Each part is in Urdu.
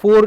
4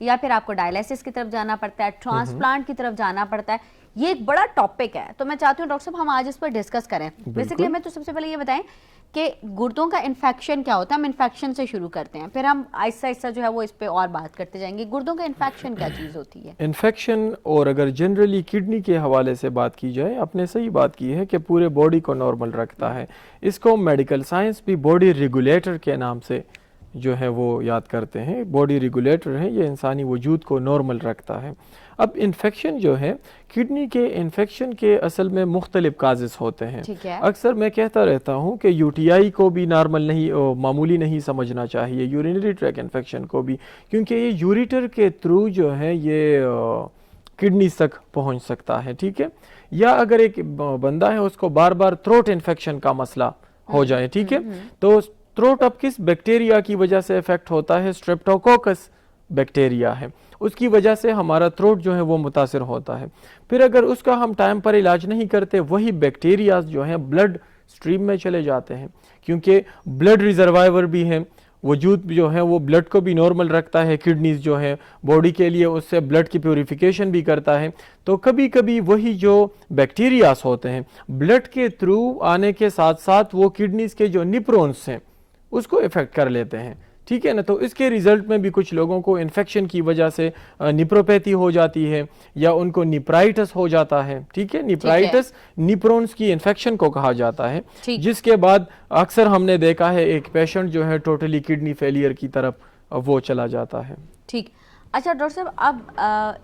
یا پھر آپ کو ڈائلیسس کی طرف جانا پڑتا ہے, ٹرانسپلانٹ کی طرف جانا پڑتا ہے. یہ ایک بڑا ٹاپک ہے, تو میں چاہتی ہوں ڈاکٹر صاحب ہم آج اس پر ڈسکس کریں. بیسیکلی ہمیں تو سب سے پہلے یہ بتائیں کہ گردوں کا انفیکشن کیا ہوتا ہے. ہم انفیکشن سے شروع کرتے ہیں, پھر ہم آہستہ آہستہ جو ہے وہ اس پہ اور بات کرتے جائیں گے. گردوں کا انفیکشن کیا چیز ہوتی ہے؟ انفیکشن, اور اگر جنرلی کڈنی کے حوالے سے بات کی جائے, آپ نے صحیح بات کی ہے کہ پورے باڈی کو نارمل رکھتا ہے. اس کو میڈیکل سائنس بھی باڈی ریگولیٹر کے نام سے جو ہے وہ یاد کرتے ہیں. باڈی ریگولیٹر ہے, یہ انسانی وجود کو نارمل رکھتا ہے. اب انفیکشن جو ہے, کڈنی کے انفیکشن کے اصل میں مختلف کازز ہوتے ہیں. اکثر میں کہتا رہتا ہوں کہ یو ٹی آئی کو بھی نارمل نہیں, معمولی نہیں سمجھنا چاہیے, یورینری ٹریک انفیکشن کو بھی, کیونکہ یہ یوریٹر کے تھرو جو ہے یہ کڈنی تک پہنچ سکتا ہے. ٹھیک ہے, یا اگر ایک بندہ ہے اس کو بار بار تھروٹ انفیکشن کا مسئلہ ہو جائے, ٹھیک ہے, تو تھروٹ اب کس بیکٹیریا کی وجہ سے افیکٹ ہوتا ہے؟ اسٹریپٹوکوکس بیکٹیریا ہے, اس کی وجہ سے ہمارا تھروٹ جو ہے وہ متاثر ہوتا ہے. پھر اگر اس کا ہم ٹائم پر علاج نہیں کرتے, وہی بیکٹیریاز جو ہیں بلڈ سٹریم میں چلے جاتے ہیں, کیونکہ بلڈ ریزروائر بھی ہیں, وجود جو ہے وہ بلڈ کو بھی نارمل رکھتا ہے. کڈنیز جو ہے باڈی کے لیے اس سے بلڈ کی پیوریفیکیشن بھی کرتا ہے. تو کبھی کبھی وہی جو بیکٹیریاز ہوتے ہیں بلڈ کے تھرو آنے کے ساتھ ساتھ وہ کڈنیز کے جو نیپرونز ہیں اس کو افیکٹ کر لیتے ہیں. ٹھیک ہے نا, تو اس کے ریزلٹ میں بھی کچھ لوگوں کو انفیکشن کی وجہ سے نیپروپیتھی ہو جاتی ہے, یا ان کو نیپرائٹس ہو جاتا ہے. ٹھیک ہے, نیپرائٹس نیپرونز کی انفیکشن کو کہا جاتا ہے, جس کے بعد اکثر ہم نے دیکھا ہے ایک پیشنٹ جو ہے ٹوٹلی کڈنی فیلئر کی طرف وہ چلا جاتا ہے. ٹھیک, اچھا ڈاکٹر صاحب, اب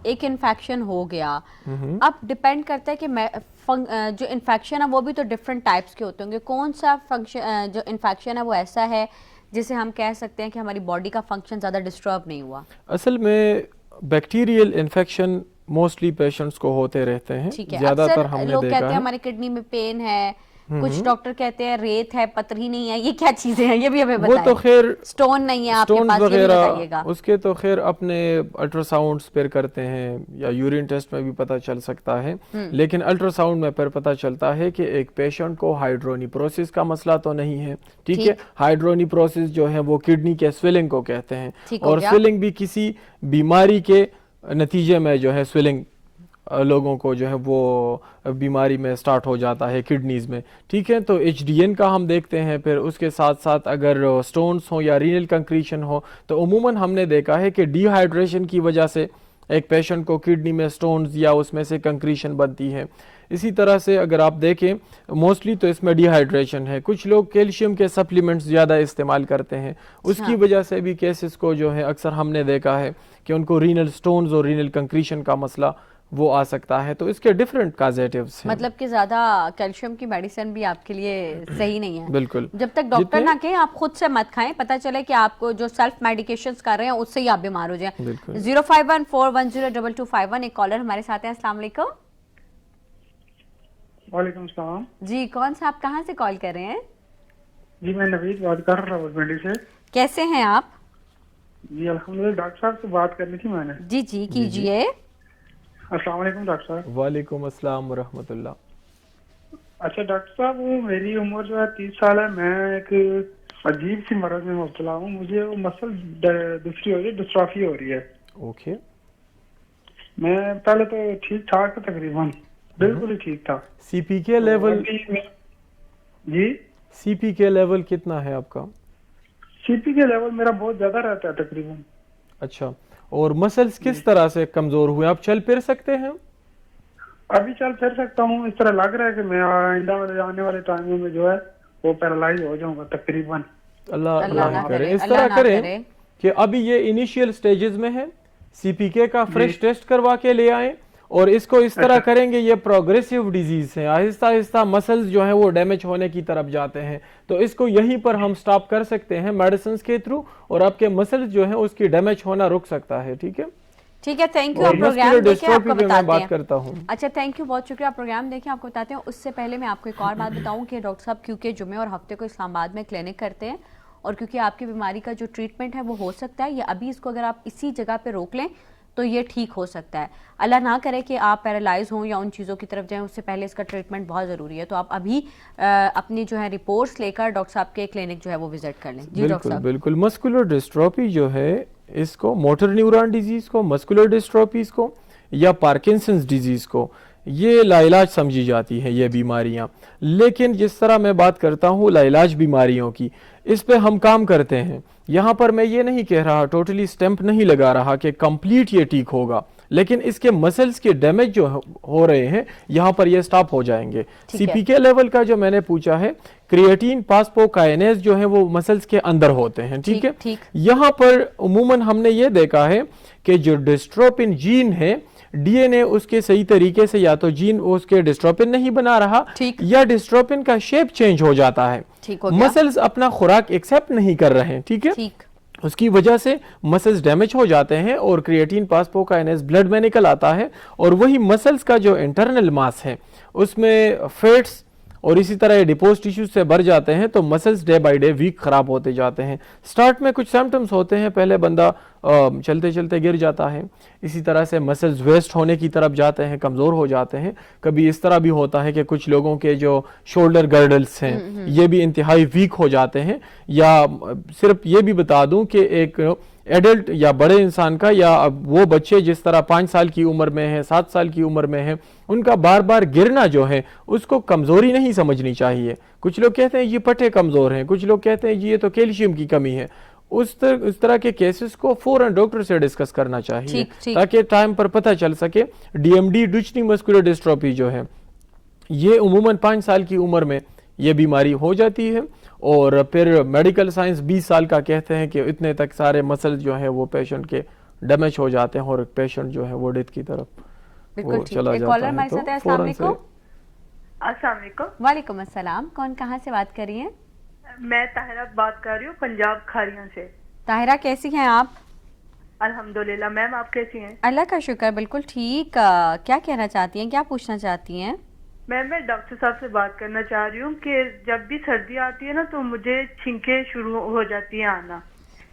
ایک انفیکشن ہو گیا, اب ڈپینڈ کرتا ہے کہ جو انفیکشن ہے وہ بھی تو ڈفرینٹ ٹائپس کے ہوتے ہوں گے. کون سا جو انفیکشن ہے وہ ایسا ہے جسے ہم کہہ سکتے ہیں کہ ہماری باڈی کا فنکشن زیادہ ڈسٹرب نہیں ہوا؟ اصل میں بیکٹیریل انفیکشن موسٹلی پیشنٹس کو ہوتے رہتے ہیں. زیادہ تر ہم نے لوگ دیکھا کہتے ہیں ہماری کڈنی میں پین ہے, کچھ ڈاکٹر کہتے ہیں ریت ہے, پتھری نہیں ہے. یہ کیا چیزیں ہیں, یہ بھی ہمیں بتائیں. وہ تو خیر سٹون نہیں ہے آپ کے پاس, یہ بھی بتائیے گا. اس کے تو خیر اپنے الٹرا ساؤنڈز پر کرتے ہیں, یا یورین ٹیسٹ میں بھی پتہ چل سکتا ہے, لیکن الٹرا ساؤنڈ میں پھر پتہ چلتا ہے کہ ایک پیشنٹ کو ہائیڈرونیپروسس کا مسئلہ تو نہیں ہے. ٹھیک ہے, ہائیڈرونیپروسس جو ہے وہ کڈنی کے سویلنگ کو کہتے ہیں, اور سویلنگ بھی کسی بیماری کے نتیجے میں جو ہے سویلنگ لوگوں کو جو ہے وہ بیماری میں سٹارٹ ہو جاتا ہے کڈنیز میں. ٹھیک ہے, تو ایچ ڈی این کا ہم دیکھتے ہیں. پھر اس کے ساتھ ساتھ اگر سٹونز ہوں یا رینل کنکریشن ہو, تو عموماً ہم نے دیکھا ہے کہ ڈی ہائیڈریشن کی وجہ سے ایک پیشنٹ کو کڈنی میں سٹونز یا اس میں سے کنکریشن بنتی ہے. اسی طرح سے اگر آپ دیکھیں موسٹلی تو اس میں ڈی ہائیڈریشن ہے. کچھ لوگ کیلشیم کے سپلیمنٹس زیادہ استعمال کرتے ہیں, اس کی وجہ سے بھی کیسز کو جو ہے اکثر ہم نے دیکھا ہے کہ ان کو رینل سٹونز اور رینل کنکریشن کا مسئلہ وہ آ سکتا ہے. تو اس کے ڈیفرنٹ کازیٹیوز ہیں. مطلب کہ زیادہ کیلشیم کی میڈیسن بھی آپ کے لیے صحیح نہیں ہے. بالکل, جب تک ڈاکٹر نہ کہیں آپ خود سے مت کھائیں, پتہ چلے کہ آپ کو جو سیلف میڈیکیشنز کر رہے ہیں اس سے ہی آپ بیمار ہو جائیں. 05141022251 ایک کالر ہمارے ساتھ ہیں. السلام علیکم. وعلیکم السلام. جی, کون سا, آپ کہاں سے کال کر رہے ہیں؟ جی میں نوید بات کر رہا ہوں منڈی سے. کیسے ہیں آپ؟ جی الحمدللہ. ڈاکٹر صاحب سے بات کرنی تھی میں نے. جی جی کیجیے. السلام علیکم ڈاکٹر صاحب. وعلیکم السلام ورحمۃ اللہ. اچھا ڈاکٹر صاحب, میری عمر جو ہے 30 سال ہے. میں ایک عجیب سی مرض میں مبتلا ہوں. مجھے وہ مسل ڈسٹری ہو رہی ہے, ڈسٹرافی ہو رہی ہے. اوکے. میں پہلے تو ٹھیک ٹھاک تھا, تقریباً بالکل ہی ٹھیک تھا. سی پی کے لیول, جی سی پی کے لیول کتنا ہے آپ کا؟ سی پی کے لیول میرا بہت زیادہ رہتا ہے تقریباً. اچھا, اور مسلز کس طرح سے کمزور ہوئے؟ آپ چل پھر سکتے ہیں؟ ابھی چل پھر سکتا ہوں. اس طرح لگ رہا ہے کہ میں آئندہ آنے والے ٹائموں میں جو ہے وہ پیرالائز ہو جاؤں گا تقریباً. اللہ نہ کرے. اس طرح کریں کہ ابھی یہ انیشیل سٹیجز میں ہے, سی پی کے کا فریش ٹیسٹ کروا کے لے آئیں, اور اس کو اس طرح کریں گے, یہ پروگریسیو ڈیزیز ہے, آہستہ آہستہ مسلز جو ہیں وہ ڈیمیج ہونے کی طرف جاتے ہیں. تو اس کو یہیں پر ہم سٹاپ کر سکتے ہیں میڈیسنز کے تھرو, اور آپ کے مسلز جو ہیں اس کی ڈیمیج ہونا رک سکتا ہے. ٹھیک ہے, ٹھیک ہے, تھینک یو. آپ پروگرام دیکھیں, آپ کو بتاتے ہیں. کرتا ہوں. اچھا, تھینک یو, بہت شکریہ. آپ پروگرام دیکھیں, آپ کو بتاتے ہیں. اس سے پہلے میں آپ کو ایک اور بات بتاؤں کہ ڈاکٹر صاحب کیونکہ جمعے اور ہفتے کو اسلام آباد میں کلینک کرتے ہیں, اور کیونکہ آپ کی بیماری کا جو ٹریٹمنٹ ہے وہ ہو سکتا ہے, یا ابھی اس کو اگر آپ اسی جگہ پہ روک لیں تو یہ ٹھیک ہو سکتا ہے. اللہ نہ کرے کہ آپ پیرالائز ہوں یا ان چیزوں کی طرف جائیں, اس سے پہلے اس کا ٹریٹمنٹ بہت ضروری ہے. تو آپ ابھی اپنی جو ہے رپورٹس لے کر ڈاکٹر صاحب کے کلینک جو ہے وہ وزٹ کر لیں. جی ڈاکٹر صاحب. بالکل مسکولر ڈسٹروفی جو ہے اس کو موٹر نیورون ڈیزیز کو, مسکولر ڈسٹروفیز کو یا پارکنسنز ڈیزیز کو یہ لا علاج سمجھی جاتی ہیں یہ بیماریاں. لیکن جس طرح میں بات کرتا ہوں لا علاج بیماریوں کی, اس پہ ہم کام کرتے ہیں. یہاں پر میں یہ نہیں کہہ رہا, ٹوٹلی سٹیمپ نہیں لگا رہا کہ کمپلیٹ یہ ٹھیک ہوگا, لیکن اس کے مسلز کے ڈیمیج جو ہو رہے ہیں یہاں پر یہ سٹاپ ہو جائیں گے. سی پی کے لیول کا جو میں نے پوچھا ہے, کریٹین پاسپوکائنیز جو ہے وہ مسلز کے اندر ہوتے ہیں, ٹھیک ہے. یہاں پر عموماً ہم نے یہ دیکھا ہے کہ جو ڈسٹروپن جین ہے, ڈی این اے اس کے صحیح طریقے سے یا تو جین اس کے ڈسٹروپن نہیں بنا رہا یا ڈسٹروپن کا شیپ چینج ہو جاتا ہے, مسلز اپنا خوراک ایکسیپٹ نہیں کر رہے ہیں, ٹھیک ہے. اس کی وجہ سے مسلز ڈیمیج ہو جاتے ہیں اور کریٹین پاسپوکائنیز بلڈ میں نکل آتا ہے, اور وہی مسلز کا جو انٹرنل ماس ہے اس میں فیٹس اور اسی طرح یہ ڈیپوز ٹیشوز سے بھر جاتے ہیں, تو muscles day by day week خراب ہوتے جاتے ہیں. سٹارٹ میں کچھ سمپٹمز ہوتے ہیں, پہلے بندہ چلتے چلتے گر جاتا ہے, اسی طرح سے مسلز ویسٹ ہونے کی طرف جاتے ہیں, کمزور ہو جاتے ہیں. کبھی اس طرح بھی ہوتا ہے کہ کچھ لوگوں کے جو شولڈر گرڈلز ہیں یہ بھی انتہائی ویک ہو جاتے ہیں. یا صرف یہ بھی بتا دوں کہ ایک ایڈلٹ یا بڑے انسان کا یا وہ بچے جس طرح 5 سال کی عمر میں ہیں, 7 سال کی عمر میں ہیں, ان کا بار بار گرنا جو ہے اس کو کمزوری نہیں سمجھنی چاہیے. کچھ لوگ کہتے ہیں یہ پٹھے کمزور ہیں, کچھ لوگ کہتے ہیں یہ تو کیلشیم کی کمی ہے. اس طرح کے کیسز کو فوراً ڈاکٹر سے ڈسکس کرنا چاہیے تاکہ ٹائم پر پتہ چل سکے. ڈی ایم ڈی ڈوچنی مسکولر ڈسٹروفی جو ہے یہ عموماً 5 سال کی عمر میں یہ بیماری ہو جاتی ہے, اور پھر میڈیکل سائنس 20 سال کا کہتے ہیں کہ اتنے تک سارے مسل جو ہیں وہ پیشنٹ کے ڈیمیج ہو جاتے ہیں اور پیشنٹ جو ہے وہ ڈیتھ کی طرف وہ چلا جاتا ہے. تو فوراً سے السلام علیکم. وعلیکم السلام. کون کہاں سے بات کر رہی ہیں؟ میں طاہرہ بات کر رہی ہوں پنجاب کھاریاں سے. طاہرہ کیسی ہیں آپ؟ الحمدللہ. میم آپ کیسی ہیں؟ اللہ کا شکر, بالکل ٹھیک. کیا کہنا چاہتی ہیں, کیا پوچھنا چاہتی ہیں؟ میں ڈاکٹر صاحب سے بات کرنا چاہ رہی ہوں کہ جب بھی سردی آتی ہے نا تو مجھے چھینکیں شروع ہو جاتی ہیں آنا.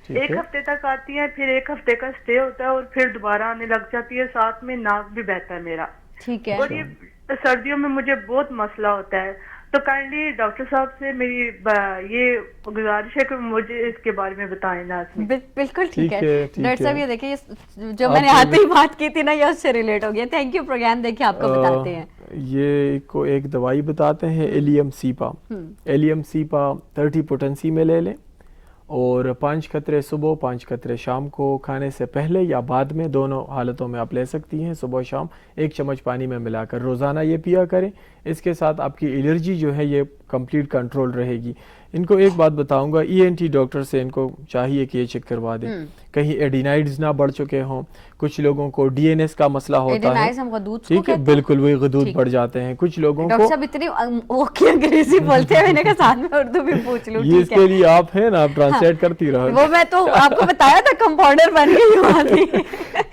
1 ہفتے تک آتی ہیں, پھر 1 ہفتے کا اسٹے ہوتا ہے اور پھر دوبارہ آنے لگ جاتی ہے. ساتھ میں ناک بھی بہتا ہے میرا. ٹھیک ہے. اور یہ سردیوں میں مجھے بہت مسئلہ ہوتا ہے. تو کائنڈلی ڈاکٹر صاحب سے میری یہ گزارش ہے کہ مجھے اس کے بارے میں بتائیں نا. بالکل ٹھیک ہے ڈاکٹر صاحب. یہ دیکھیں جو میں نے آتے ہی بات کی تھی نا یہ اس سے ریلیٹ ہو گیا. Thank you. پروگرام دیکھیں آپ کو بتاتے ہیں. یہ کو ایک دوائی بتاتے ہیں ایلیم سیپا. ایلیم سیپا 30 پوٹنسی میں لے لیں, اور 5 قطرے صبح 5 قطرے شام کو کھانے سے پہلے یا بعد میں, دونوں حالتوں میں آپ لے سکتی ہیں. صبح شام 1 چمچ پانی میں ملا کر روزانہ یہ پیا کریں. اس کے ساتھ آپ کی الرجی جو ہے یہ کمپلیٹ کنٹرول رہے گی. ان کو ایک بات بتاؤں گا, ای این ٹی ڈاکٹر سے ان کو چاہیے کہ یہ چیک کروا دیں کہیں ایڈینائڈز نہ بڑھ چکے ہوں. کچھ لوگوں کو ڈی این ایس کا مسئلہ ہوتا ہے, ٹھیک ہے, بالکل وہی غدود بڑھ جاتے ہیں. کچھ لوگوں کو ڈاکٹر صاحب اتنی اوکے انگریزی بولتے ہیں, میں نے کہا ساتھ میں اردو بھی پوچھ لوں. یہ اس کے لیے آپ ہیں نا, آپ ٹرانسلیٹ کرتی رہو. وہ میں تو آپ کو بتایا تھا کمپاؤنڈر بن گئی ہوں.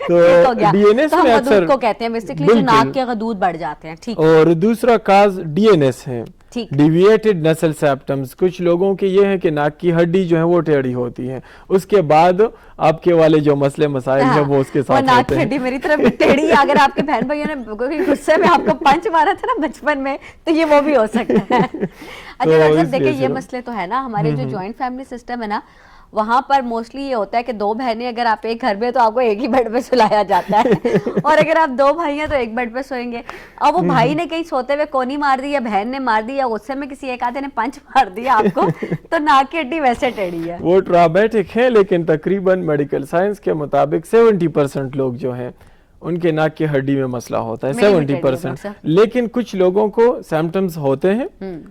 تو ڈی این ایس میں اکثر کو کہتے ہیں بیسیکلی جو ناک کے غدود بڑھ جاتے ہیں. ٹھیک. اور دوسرا کاز ڈی این ایس ہے, ڈیویٹڈ نسل سیپٹمز. کچھ لوگوں کے یہ ہے کہ ناک کی ہڈی جو ہے وہ ٹیڑھی ہوتی ہے, اس کے بعد آپ کے والے جو مسئلے مسائل ہیں وہ اس کے ساتھ ہوتے ہیں. ناک کی ہڈی میری طرف ٹیڑھی, اگر آپ کے بہن بھائیوں نے غصے میں آپ کو پنچ مارا تھا نا بچپن میں تو یہ وہ بھی ہو سکتا ہے. اچھا ڈاکٹر صاحب دیکھیں یہ مسئلے تو ہے نا ہمارے جو جوائنٹ فیملی سسٹم ہے نا, وہاں پر موسٹلی یہ ہوتا ہے کہ 2 بہنیں اگر آپ ایک گھر میں تو آپ کو ایک ہی بیڈ پہ سلایا جاتا ہے, اور اگر آپ 2 بھائی ہیں تو ایک بیڈ پہ سوئیں گے. اب وہ بھائی نے کہیں سوتے ہوئے کونی مار دی, یا بہن نے مار دی, یا غصے میں کسی ایک آدھے نے پنچ مار دیا آپ کو, تو ناک کی ہڈی ویسے ٹیڑھی ہے. وہ ٹرابیٹک ہے, لیکن تقریباً میڈیکل سائنس کے مطابق 70% لوگ جو ہیں ان کے ناک کی ہڈی میں مسئلہ ہوتا ہے, 70%. لیکن کچھ لوگوں کو سمپٹمز ہوتے ہیں,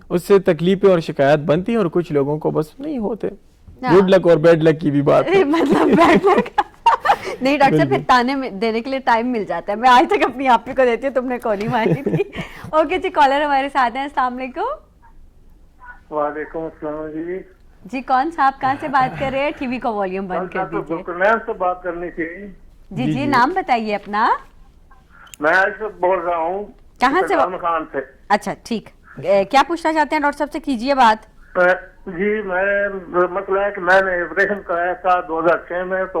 اس سے تکلیفیں اور شکایت بنتی ہیں, اور کچھ لوگوں کو بس نہیں ہوتے. گڈ لک اور بیڈ لک کی بھی بات ہے. مطلب بیڈ لک نہیں ڈاکٹر صاحب, پھر تانے دینے کے لیے ٹائم مل جاتا ہے. میں آج تک اپنی آپ کو دیتی ہوں, تم نے کونی ماری تھی. اوکے جی, کالر ہمارے ساتھ ہیں. السلام علیکم. وعلیکم السلام جی. جی کون صاحب کہاں سے بات کر رہے ہیں؟ ٹی وی کو والیوم بند کر دیجیے. میں سے بات کرنی تھی. جی جی نام بتائیے اپنا. میں بول رہا ہوں. کہاں سے؟ خان سے. اچھا ٹھیک, کیا پوچھنا چاہتے ہیں ڈاکٹر صاحب سے, کیجیے بات. جی میں مسئلہ ہے کہ میں نے آپریشن کرایا تھا 2006 میں, تو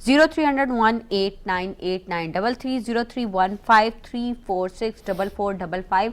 0300189893 0315346445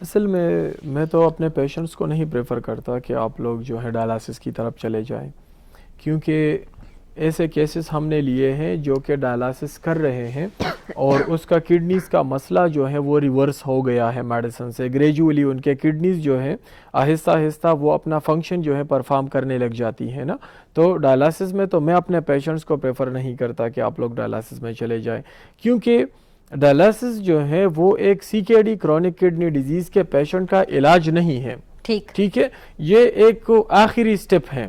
اصل میں تو اپنے پیشنٹس کو نہیں پریفر کرتا کہ آپ لوگ جو ہے ڈائلاسس کی طرف چلے جائیں، کیونکہ ایسے کیسز ہم نے لیے ہیں جو کہ ڈائلاسس کر رہے ہیں اور اس کا کڈنیز کا مسئلہ جو ہے وہ ریورس ہو گیا ہے میڈیسن سے. گریجولی ان کے کڈنیز جو ہیں آہستہ آہستہ وہ اپنا فنکشن جو ہے پرفارم کرنے لگ جاتی ہیں نا. تو ڈائلاسس میں تو میں اپنے پیشنٹس کو پریفر نہیں کرتا کہ آپ لوگ ڈائلاسس میں چلے جائیں، کیونکہ ڈائلاسس جو ہے وہ ایک CKD کرونک کڈنی ڈیزیز کے پیشنٹ کا علاج نہیں ہے. ٹھیک ہے، یہ ایک آخری سٹیپ ہے.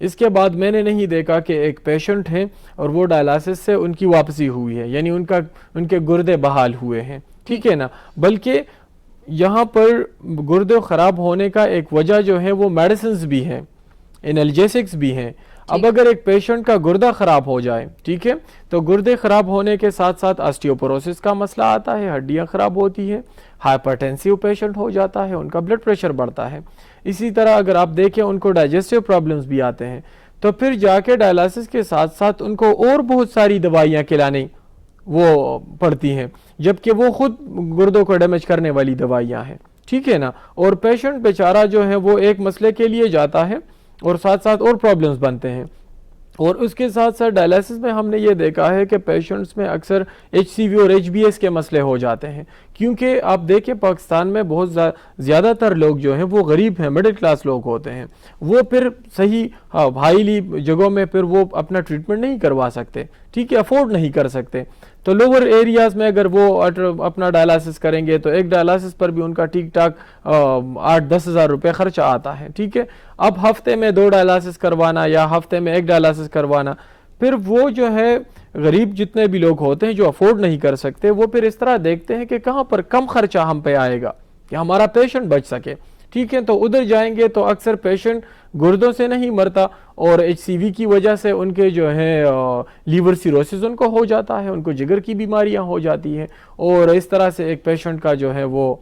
اس کے بعد میں نے نہیں دیکھا کہ ایک پیشنٹ ہیں اور وہ ڈائلاسس سے ان کی واپسی ہوئی ہے، یعنی ان کے گردے بحال ہوئے ہیں. ٹھیک ہے نا، بلکہ یہاں پر گردے خراب ہونے کا ایک وجہ جو ہے وہ میڈیسنز بھی ہیں، انالجیسکس بھی ہیں. اب اگر ایک پیشنٹ کا گردہ خراب ہو جائے، ٹھیک ہے، تو گردے خراب ہونے کے ساتھ ساتھ آسٹیوپوروسس کا مسئلہ آتا ہے، ہڈیاں خراب ہوتی ہیں، ہائپرٹینسیو پیشنٹ ہو جاتا ہے، ان کا بلڈ پریشر بڑھتا ہے. اسی طرح اگر آپ دیکھیں ان کو ڈائجسٹیو پرابلمز بھی آتے ہیں، تو پھر جا کے ڈائلاسس کے ساتھ ساتھ ان کو اور بہت ساری دوائیاں کھلانی وہ پڑتی ہیں، جبکہ وہ خود گردوں کو ڈیمیج کرنے والی دوائیاں ہیں. ٹھیک ہے نا، اور پیشنٹ بیچارہ جو ہے وہ ایک مسئلے کے لیے جاتا ہے اور ساتھ ساتھ اور پرابلمز بنتے ہیں. اور اس کے ساتھ ساتھ ڈائلاسس میں ہم نے یہ دیکھا ہے کہ پیشنٹس میں اکثر HCV اور HBS کے مسئلے ہو جاتے ہیں، کیونکہ آپ دیکھیں پاکستان میں بہت زیادہ تر لوگ جو ہیں وہ غریب ہیں، مڈل کلاس لوگ ہوتے ہیں. وہ پھر صحیح ہائیلی جگہوں میں پھر وہ اپنا ٹریٹمنٹ نہیں کروا سکتے، ٹھیک ہے، افورڈ نہیں کر سکتے. تو لوور ایریاز میں اگر وہ اپنا ڈائلاسس کریں گے تو ایک ڈائلاسس پر بھی ان کا ٹھیک ٹھاک 8-10 ہزار روپے خرچہ آتا ہے. ٹھیک ہے، اب ہفتے میں 2 ڈائلاسس کروانا یا ہفتے میں 1 ڈائلاسس کروانا، پھر وہ جو ہے غریب جتنے بھی لوگ ہوتے ہیں جو افورڈ نہیں کر سکتے، وہ پھر اس طرح دیکھتے ہیں کہ کہاں پر کم خرچہ ہم پہ آئے گا کہ ہمارا پیشنٹ بچ سکے. ٹھیک ہے، تو ادھر جائیں گے تو اکثر پیشنٹ گردوں سے نہیں مرتا اور HCV کی وجہ سے ان کے جو ہے لیور سیروسس ان کو ہو جاتا ہے، ان کو جگر کی بیماریاں ہو جاتی ہیں، اور اس طرح سے ایک پیشنٹ کا جو ہے وہ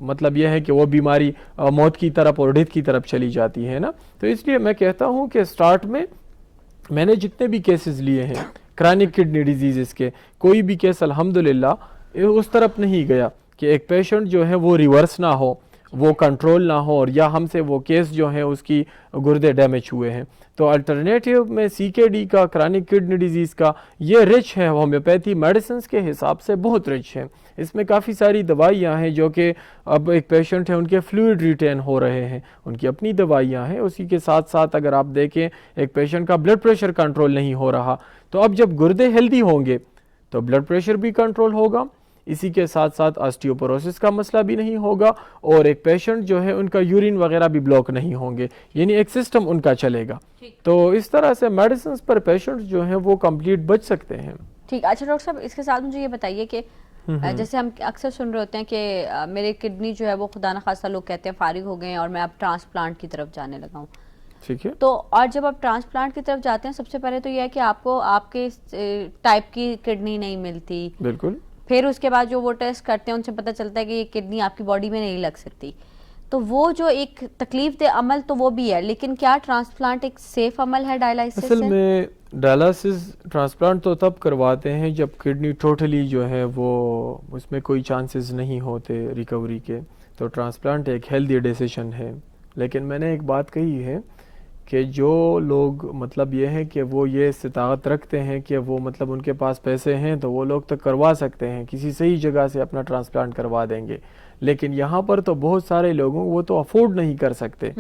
مطلب یہ ہے کہ وہ بیماری موت کی طرف اور ڈیتھ کی طرف چلی جاتی ہے نا. تو اس لیے میں کہتا ہوں کہ سٹارٹ میں نے جتنے بھی کیسز لیے ہیں کرونک کڈنی ڈیزیزز کے، کوئی بھی کیس الحمدللہ اس طرف نہیں گیا کہ ایک پیشنٹ جو ہے وہ ریورس نہ ہو، وہ کنٹرول نہ ہو، اور یا ہم سے وہ کیس جو ہیں اس کی گردے ڈیمیج ہوئے ہیں. تو الٹرنیٹیو میں CKD کا کرونک کڈنی ڈیزیز کا یہ رچ ہے، ہومیوپیتھی میڈیسنز کے حساب سے بہت رچ ہے. اس میں کافی ساری دوائیاں ہیں جو کہ اب ایک پیشنٹ ہے ان کے فلوئڈ ریٹین ہو رہے ہیں، ان کی اپنی دوائیاں ہیں. اسی کے ساتھ ساتھ اگر آپ دیکھیں ایک پیشنٹ کا بلڈ پریشر کنٹرول نہیں ہو رہا، تو اب جب گردے ہیلدی ہوں گے تو بلڈ پریشر بھی کنٹرول ہوگا، اسی کے ساتھ ساتھ آسٹیوپوروسس کا مسئلہ بھی نہیں ہوگا، اور ایک پیشنٹ جو ہے ان کا یورین وغیرہ بھی بلاک نہیں ہوں گے، یعنی ایک سسٹم ان کا چلے گا. تو اس طرح سے میڈیسنز پر پیشنٹ جو ہیں وہ کمپلیٹ بچ سکتے ہیں. ٹھیک. اچھا ڈاکٹر صاحب، اس کے ساتھ مجھے یہ بتائیے کہ جیسے ہم اکثر سن رہے ہوتے ہیں کہ میرے کڈنی جو ہے وہ خدا نخواستہ لوگ کہتے ہیں فارغ ہو گئے ہیں اور میں اب ٹرانسپلانٹ کی طرف جانے لگا ہوں. ٹھیک ہے، تو اور جب آپ ٹرانسپلانٹ کی طرف جاتے ہیں سب سے پہلے تو یہ ہے کہ آپ کو آپ کے ٹائپ کی کڈنی نہیں ملتی. بالکل. پھر اس کے بعد جو وہ ٹیسٹ کرتے ہیں ان سے پتہ چلتا ہے کہ یہ کڈنی آپ کی باڈی میں نہیں لگ سکتی. تو وہ جو ایک تکلیف دہ عمل تو وہ بھی ہے، لیکن کیا ٹرانسپلانٹ ایک سیف عمل ہے ڈائلائسس سے؟ اصل میں ڈائلاسس ٹرانسپلانٹ تو تب کرواتے ہیں جب کڈنی ٹوٹلی جو ہے وہ اس میں کوئی چانسز نہیں ہوتے ریکوری کے، تو ٹرانسپلانٹ ایک ہیلدی ڈیسیشن ہے. لیکن میں نے ایک بات کہی ہے کہ جو لوگ مطلب یہ ہے کہ وہ یہ استطاعت رکھتے ہیں کہ وہ مطلب ان کے پاس پیسے ہیں تو وہ لوگ تو کروا سکتے ہیں، کسی صحیح جگہ سے اپنا ٹرانسپلانٹ کروا دیں گے. لیکن یہاں پر تو بہت سارے لوگوں وہ تو افورڈ نہیں کر سکتے،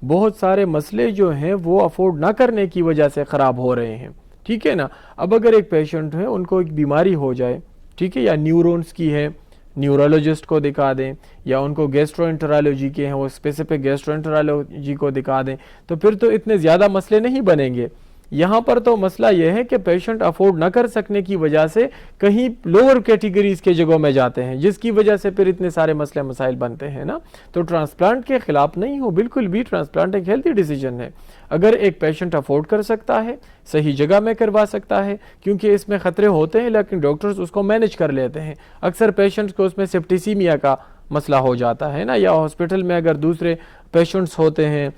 بہت سارے مسئلے جو ہیں وہ افورڈ نہ کرنے کی وجہ سے خراب ہو رہے ہیں. ٹھیک ہے نا، اب اگر ایک پیشنٹ ہے ان کو ایک بیماری ہو جائے، ٹھیک ہے، یا نیورونز کی ہے، نیورولوجسٹ کو دکھا دیں، یا ان کو گیسٹرو انٹرالوجی کے ہیں وہ اسپیسیفک گیسٹرو انٹرالوجی کو دکھا دیں، تو پھر تو اتنے زیادہ مسئلے نہیں بنیں گے. یہاں پر تو مسئلہ یہ ہے کہ پیشنٹ افورڈ نہ کر سکنے کی وجہ سے کہیں لوور کیٹیگریز کے جگہوں میں جاتے ہیں، جس کی وجہ سے پھر اتنے سارے مسئلے مسائل بنتے ہیں نا. تو ٹرانسپلانٹ کے خلاف نہیں ہو، بالکل بھی ٹرانسپلانٹ ایک ہیلتھی ڈیسیجن ہے. اگر ایک پیشنٹ افورڈ کر سکتا ہے، صحیح جگہ میں کروا سکتا ہے، کیونکہ اس میں خطرے ہوتے ہیں لیکن ڈاکٹرز اس کو مینج کر لیتے ہیں. اکثر پیشنٹس کو اس میں سیپٹیسیمیا کا مسئلہ ہو جاتا ہے نا، یا ہاسپٹل میں اگر دوسرے پیشنٹس ہوتے ہیں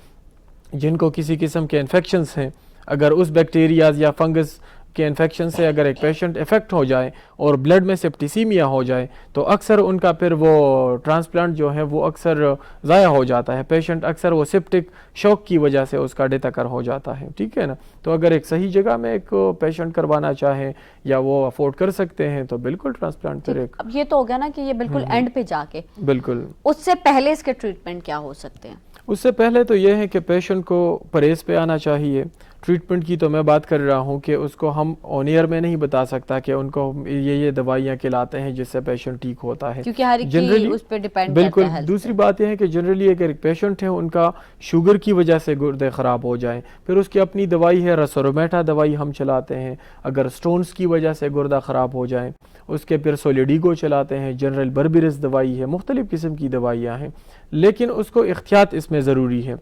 جن کو کسی قسم کے انفیکشنز ہیں، اگر اس بیکٹیریاز یا فنگس کے انفیکشن سے اگر ایک پیشنٹ افیکٹ ہو جائے اور بلڈ میں سیپٹیسیمیا ہو جائے تو اکثر ان کا پھر وہ ٹرانسپلانٹ جو ہے وہ اکثر ضائع ہو جاتا ہے. پیشنٹ اکثر وہ سیپٹک شوک کی وجہ سے اس کا ڈیتھ اکر ہو جاتا ہے. ٹھیک ہے نا. تو اگر ایک صحیح جگہ میں ایک پیشنٹ کروانا چاہیں یا وہ افورڈ کر سکتے ہیں تو بالکل ٹرانسپلانٹ پھر ایک. اب یہ تو ہو گیا نا کہ یہ بالکل اینڈ پہ جا کے, بالکل اس سے پہلے اس کے ٹریٹمنٹ کیا ہو سکتے ہیں؟ اس سے پہلے تو یہ ہے کہ پیشنٹ کو پرہیز پہ آنا چاہیے. ٹریٹمنٹ کی تو میں بات کر رہا ہوں کہ اس کو ہم آن ایئر میں نہیں بتا سکتا کہ ان کو یہ دوائیاں کھلاتے ہیں جس سے پیشنٹ ٹھیک ہوتا ہے, کیونکہ ہر ایک اس پہ ڈیپینڈ کرتا ہے. بالکل. دوسری بات یہ ہے کہ جنرلی اگر ایک پیشنٹ ہے ان کا شوگر کی وجہ سے گردے خراب ہو جائیں, پھر اس کی اپنی دوائی ہے رسورومیٹا دوائی ہم چلاتے ہیں. اگر سٹونز کی وجہ سے گردہ خراب ہو جائیں اس کے پھر سولیڈیگو چلاتے ہیں, جنرل بربرس دوائی ہے, مختلف قسم کی دوائیاں ہیں, لیکن اس کو احتیاط اس میں ضروری ہے.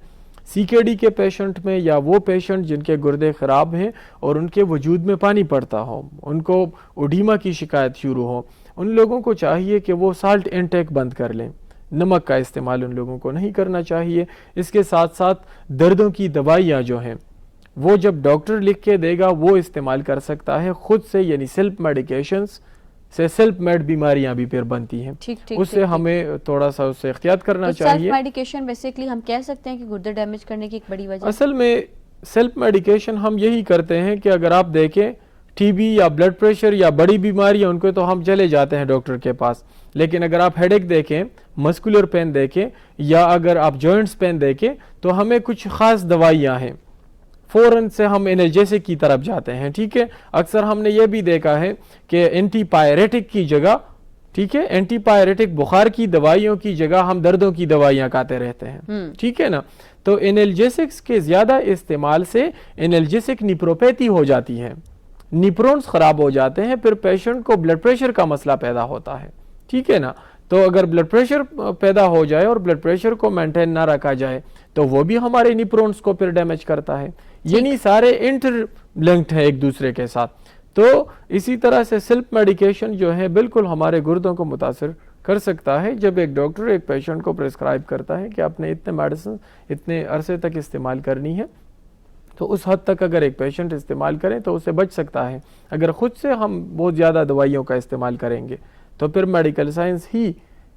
سی کے ڈی کے پیشنٹ میں یا وہ پیشنٹ جن کے گردے خراب ہیں اور ان کے وجود میں پانی پڑتا ہو, ان کو اوڈیما کی شکایت شروع ہو, ان لوگوں کو چاہیے کہ وہ سالٹ انٹیک بند کر لیں. نمک کا استعمال ان لوگوں کو نہیں کرنا چاہیے. اس کے ساتھ ساتھ دردوں کی دوائیاں جو ہیں وہ جب ڈاکٹر لکھ کے دے گا وہ استعمال کر سکتا ہے خود سے, یعنی سیلف میڈیکیشنز سے سیلف میڈ بیماریاں بھی پھر بنتی ہیں. اس سے ہمیں تھوڑا سا اس سے احتیاط کرنا چاہیے. سیلف میڈیکیشن بیسیکلی ہم کہہ سکتے ہیں کہ گردے ڈیمیج کرنے کی ایک بڑی وجہ. اصل میں سیلف میڈیکیشن ہم یہی کرتے ہیں کہ اگر آپ دیکھیں ٹی بی یا بلڈ پریشر یا بڑی بیماری ان کو تو ہم چلے جاتے ہیں ڈاکٹر کے پاس, لیکن اگر آپ ہیڈ ایک دیکھیں, مسکولر پین دیکھیں یا اگر آپ جوائنٹس پین دیکھیں تو ہمیں کچھ خاص دوائیاں ہیں, فوراً سے ہم انرجیسک کی طرف جاتے ہیں. ٹھیک ہے. اکثر ہم نے یہ بھی دیکھا ہے کہ اینٹی پائریٹک کی جگہ, ٹھیک ہے, اینٹی پائریٹک بخار کی دوائیوں کی جگہ ہم دردوں کی دوائیاں کھاتے رہتے ہیں. ٹھیک ہے نا. تو انرجیسکس کے زیادہ استعمال سے انرجیسک نیپروپیتھی ہو جاتی ہے, نیپرونز خراب ہو جاتے ہیں, پھر پیشنٹ کو بلڈ پریشر کا مسئلہ پیدا ہوتا ہے. ٹھیک ہے نا. تو اگر بلڈ پریشر پیدا ہو جائے اور بلڈ پریشر کو مینٹین نہ رکھا جائے تو وہ بھی ہمارے نیپرونز کو پھر ڈیمیج کرتا ہے. یعنی سارے انٹر لنکڈ ہیں ایک دوسرے کے ساتھ. تو اسی طرح سے سیلف میڈیکیشن جو ہے بالکل ہمارے گردوں کو متاثر کر سکتا ہے. جب ایک ڈاکٹر ایک پیشنٹ کو پرسکرائب کرتا ہے کہ آپ نے اتنے میڈیسن اتنے عرصے تک استعمال کرنی ہے تو اس حد تک اگر ایک پیشنٹ استعمال کریں تو اسے بچ سکتا ہے. اگر خود سے ہم بہت زیادہ دوائیوں کا استعمال کریں گے تو پھر میڈیکل سائنس ہی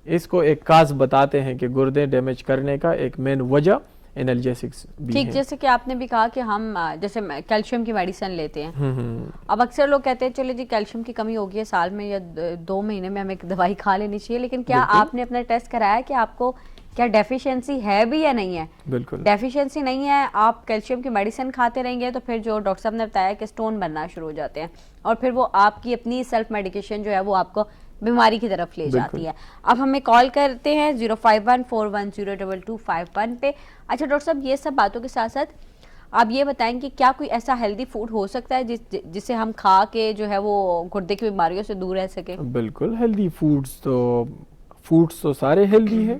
اس کو ایک کاز بتاتے ہیں کہ گردے ڈیمیج کرنے کا ایک مین وجہ انالجیسکس بھی ٹھیک. جیسے کہ آپ نے بھی کہا کہ ہم جیسے کیلشیم کی میڈیسن لیتے ہیں, اب اکثر لوگ کہتے ہیں چلے جی کیلشیم کی کمی ہوگی ہے سال میں یا 2 مہینے میں ہمیں ایک دوائی کھا لینی چاہیے, لیکن کیا آپ نے اپنا ٹیسٹ کرایا کہ آپ کو کیا ڈیفیشنسی ہے بھی یا نہیں ہے؟ بالکل ڈیفیشنسی نہیں ہے, آپ کیلشیم کی میڈیسن کھاتے رہیں گے تو پھر جو ڈاکٹر صاحب نے بتایا کہ سٹون بننا شروع ہو جاتے ہیں اور پھر وہ آپ کی اپنی سیلف میڈیکیشن جو ہے وہ آپ کو بیماری کی طرف لے جاتی ہے. اب ہمیں کال کرتے ہیں 05141022251 پہ. اچھا ڈاکٹر صاحب, یہ سب باتوں کے ساتھ ساتھ آپ یہ بتائیں کہ کیا کوئی ایسا ہیلدی فوڈ ہو سکتا ہے جسے ہم کھا کے جو ہے وہ گردے کی بیماریوں سے دور رہ سکیں؟ بالکل. ہیلدی فوڈز تو سارے ہیلدی ہیں,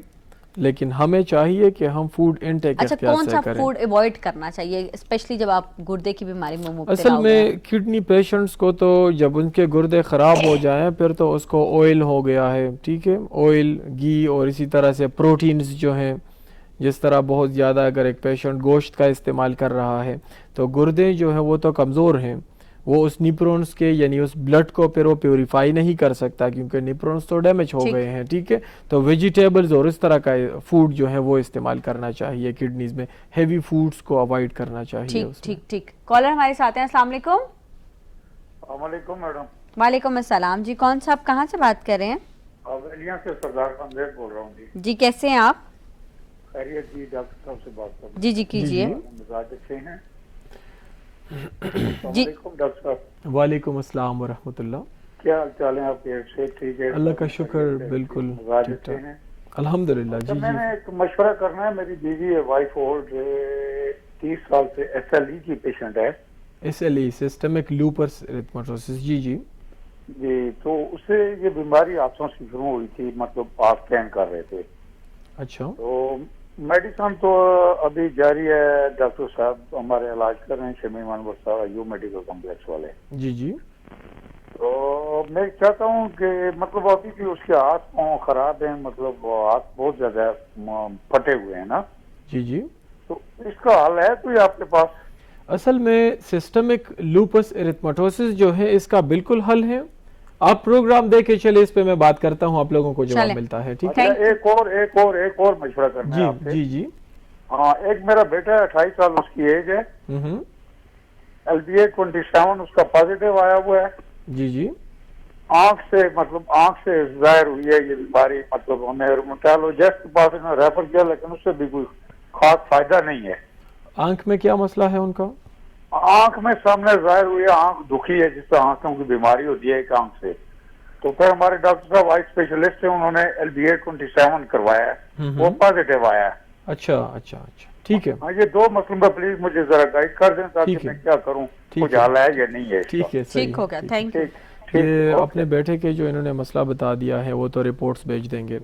لیکن ہمیں چاہیے کہ ہم فوڈ انٹیک احتیاط سے کریں. کون سا فوڈ ایوائڈ کرنا چاہیے اسپیشلی جب آپ گردے کی بیماری میں مبتلا اصل میں کڈنی پیشنٹس کو تو جب ان کے گردے خراب ہو جائیں پھر تو اس کو آئل ہو گیا ہے. ٹھیک ہے. آئل, گھی اور اسی طرح سے پروٹینز جو ہیں, جس طرح بہت زیادہ اگر ایک پیشنٹ گوشت کا استعمال کر رہا ہے تو گردے جو ہیں وہ تو کمزور ہیں, وہ اس نیپرونز کے یعنی اس بلڈ کو پھر وہ پیوریفائی نہیں کر سکتا کیونکہ نیپرونز تو ڈیمیج ہو گئے ہیں. ٹھیک ہے. تو ویجیٹیبلز اور اس طرح کا فوڈ جو ہے وہ استعمال کرنا چاہیے. کڈنیز میں ہیوی فوڈز کو اوائڈ کرنا چاہیے. ٹھیک. کالر ہمارے ساتھ ہیں. السلام علیکم. السلام علیکم میڈم. وعلیکم السلام جی. کون صاحب کہاں سے بات کر رہے ہیں؟ سے سردار خان بول رہا ہوں جی. جی کیسے ہیں آپ؟ خیریت جی. ڈاکٹر صاحب سے بات کر جی کیجیے. مزاج اچھے ہیں جی. ڈاکٹر صاحب وعلیکم السلام ورحمۃ اللہ. کیا حال چال ہے آپ کے؟ ٹھیک ہے اللہ کا شکر. بالکل الحمد للہ. جی میں نے ایک مشورہ کرنا ہے. میری بیوی ہے وائف اولڈ 30 سال سے ایس ایل ای کی پیشنٹ ہے. S L E systemic lupus erythematosus. جی. تو اسے یہ بیماری آنسوں سے شروع ہوئی تھی, مطلب آپ اسکین کر رہے تھے. اچھا. تو میڈیسن تو ابھی جاری ہے. ڈاکٹر صاحب ہمارے علاج کر رہے ہیں شمیم انور صاحب ایو میڈیکل کمپلیکس والے. جی. تو میں چاہتا ہوں کہ مطلب ابھی بھی اس کے ہاتھ پاؤں خراب ہیں, مطلب ہاتھ بہت زیادہ پھٹے ہوئے ہیں نا. جی. تو اس کا حل ہے کوئی آپ کے پاس؟ اصل میں سسٹمک لوپس ارتھمٹوسس جو ہے اس کا بالکل حل ہے. آپ پروگرام دے کے چلے, اس پہ میں بات کرتا ہوں, آپ لوگوں کو جواب ملتا ہے. ٹھیک ہے, ایک اور مشورہ کرنا ہے آپ سے. جی جی. ہاں, ایک میرا بیٹا ہے 28 سال اس کی ایج ہے, LBA-27 اس کا پازیٹیو آیا ہوا ہے. جی جی. آنکھ سے ظاہر ہوئی ہے یہ بیماری, مطلب ہمیں رومیٹالوجسٹ کے پاس ریفر کیا لیکن اس سے بھی کوئی خاص فائدہ نہیں ہے. آنکھ میں کیا مسئلہ ہے ان کا؟ آنکھ میں سامنے ظاہر ہوئی ہے, آنکھ دکھی ہے, جس سے آنکھوں کی بیماری ہوتی ہے ایک آنکھ سے. تو پھر ہمارے ڈاکٹر صاحب آئی اسپیشلسٹ ہیں, انہوں نے LBA-27 کروایا ہے, وہ پازیٹیو آیا ہے. اچھا اچھا اچھا, ٹھیک ہے. ہاں, یہ دو مسئلوں پہ پلیز مجھے ذرا گائیڈ کر دیں تاکہ میں کیا کروں, کچھ حال ہے یا نہیں ہے. ٹھیک ہے, ٹھیک ہو گیا, تھینک یو. یہ اپنے بیٹے کے جو انہوں نے مسئلہ بتا دیا ہے وہ تو رپورٹس بھیج دیں گے,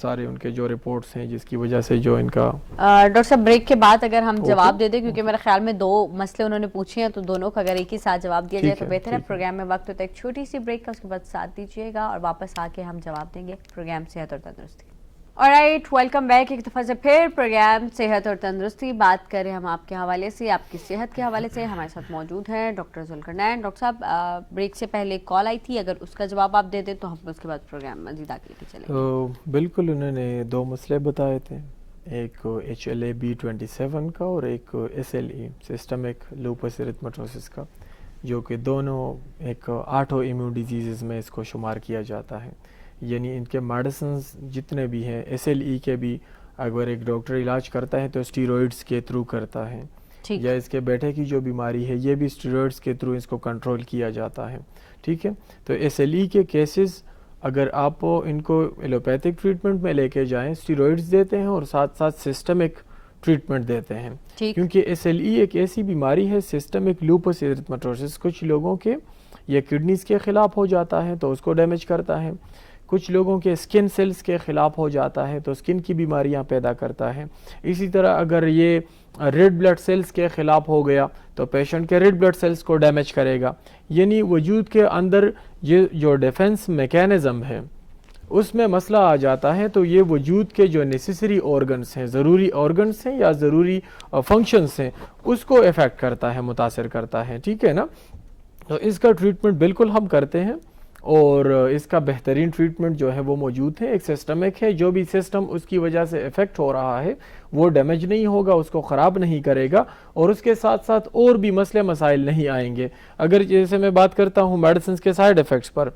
سارے ان کے جو رپورٹس ہیں جس کی وجہ سے جو ان کا. ڈاکٹر صاحب بریک کے بعد اگر ہم جواب دے دیں, کیونکہ میرے خیال میں 2 مسئلے انہوں نے پوچھے ہیں, تو دونوں کا اگر ایک ہی ساتھ جواب دیا جائے تو بہتر ہے. پروگرام میں وقت ہوتا ہے ایک چھوٹی سی بریک کا, اس کے بعد ساتھ دیجیے گا اور واپس آ کے ہم جواب دیں گے پروگرام صحت اور تندرستی. آلرائٹ, ویلکم بیک ایک دفعہ سے پھر پروگرام صحت اور تندرستی. بات کریں ہم آپ کے حوالے سے, آپ کی صحت کے حوالے سے. ہمارے ساتھ موجود ہیں ڈاکٹر ذوالقرنین. ڈاکٹر صاحب, بریک سے پہلے ایک کال آئی تھی, اگر اس کا جواب آپ دے دیں تو ہم اس کے بعد پروگرام مزید آگے لے کے چلیں گے. بالکل, انہوں نے 2 مسئلے بتائے تھے, ایک HLA-B27 کا اور ایک SLE سسٹمک لوپس ارتھمٹوسس کا, جو کہ دونوں ایک آٹو امیون ڈیزیزز میں اس کو شمار کیا جاتا ہے. یعنی ان کے میڈیسنز جتنے بھی ہیں, SLE کے بھی اگر ایک ڈاکٹر علاج کرتا ہے تو اسٹیرائڈس کے تھرو کرتا ہے, یا اس کے بیٹے کی جو بیماری ہے یہ بھی اسٹیرائڈس کے تھرو اس کو کنٹرول کیا جاتا ہے. ٹھیک ہے, تو SLE کے کیسز اگر آپ ان کو ایلوپیتھک ٹریٹمنٹ میں لے کے جائیں, اسٹیرائڈس دیتے ہیں اور ساتھ ساتھ سسٹمک ٹریٹمنٹ دیتے ہیں. کیونکہ SLE ایک ایسی بیماری ہے, سسٹمک لوپس ارتھمٹوسس, کچھ لوگوں کے یہ کڈنیز کے خلاف ہو جاتا ہے تو اس کو ڈیمیج کرتا ہے, کچھ لوگوں کے اسکن سیلز کے خلاف ہو جاتا ہے تو اسکن کی بیماریاں پیدا کرتا ہے. اسی طرح اگر یہ ریڈ بلڈ سیلز کے خلاف ہو گیا تو پیشنٹ کے ریڈ بلڈ سیلز کو ڈیمیج کرے گا. یعنی وجود کے اندر یہ جو ڈیفنس میکینزم ہے اس میں مسئلہ آ جاتا ہے, تو یہ وجود کے جو نیسیسری آرگنس ہیں, ضروری آرگنس ہیں یا ضروری فنکشنز ہیں, اس کو افیکٹ کرتا ہے, متاثر کرتا ہے. ٹھیک ہے نا, تو اس کا ٹریٹمنٹ بالکل ہم کرتے ہیں اور اس کا بہترین ٹریٹمنٹ جو ہے وہ موجود ہے. ایک سسٹمک ہے, جو بھی سسٹم اس کی وجہ سے افیکٹ ہو رہا ہے وہ ڈیمیج نہیں ہوگا, اس کو خراب نہیں کرے گا, اور اس کے ساتھ ساتھ اور بھی مسئلے مسائل نہیں آئیں گے. اگر جیسے میں بات کرتا ہوں میڈیسنز کے سائیڈ ایفیکٹس پر,